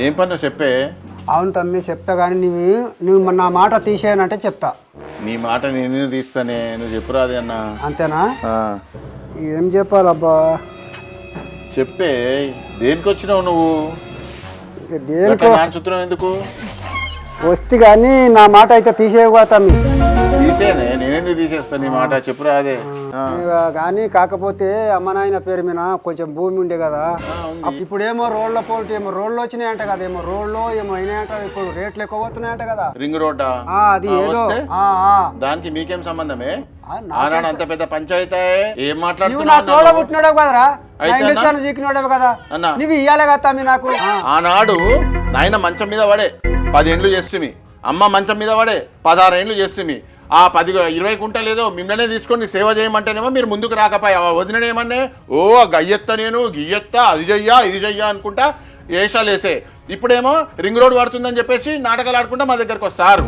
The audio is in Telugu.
ఏం పన్ను చెప్పే. అవును తమ్మి చెప్తా కానీ నువ్వు నా మాట తీసేయనంటే చెప్తా. నీ మాట నేను తీస్తానే, నువ్వు చెప్పురాది అన్న. అంతేనా? ఆ, ఏం చెప్పాలబ్బా? చెప్పే. దేనికి వచ్చినావు నువ్వు? ఇక దేనికో నాచుతున్నావు ఎందుకు? వస్తే కానీ నా మాట అయితే తీసేయగా తమ్మి. తీసేనే, నేనెందుకు తీసేస్తా నీ మాట? చెప్పురా అదే. కానీ కాకపోతే అమ్మ నాయన పేరు మీద కొంచెం భూమి ఉండే కదా. ఇప్పుడు ఏమో రోడ్ల పోటీ ఏమో రోడ్లు వచ్చినాయంట కదా, ఏమో రోడ్లు ఏమో అయినాయంట. ఇప్పుడు రేట్లు ఎక్కువ పోతున్నాయంట కదా. రింగ్ రోడ్డా? అది ఏదో దానికి మీకేం సంబంధమే? ఆనాడు అంత పెద్ద పంచాయతీ ఏం నా మాట్లాడుతున్నావు? తోడ పుట్టినాడు కదరా, జీకినాడు కదా అన్న. నువ్వు ఇయ్యాలి కదా తమ్మి నాకు. ఆనాడు నాయన మంచం మీద పడే 10 ఏండ్లు చేస్తుంది, అమ్మ మంచం మీద పడే 16 ఏండ్లు చేస్తుంది. ఆ 10-20 కుంటలు ఏదో మిమ్మల్నే తీసుకొని సేవ చేయమంటేనేమో మీరు ముందుకు రాకపోయా. వదిననేమన్నా ఓ గయ్యెత్త, నేను గియ్యెత్త, అది చెయ్యా ఇది చెయ్యా అనుకుంటా వేషాలు వేసే. ఇప్పుడేమో రింగ్ రోడ్ పడుతుందని చెప్పేసి నాటకాలు ఆడుకుంటా మా దగ్గరకు వస్తారు.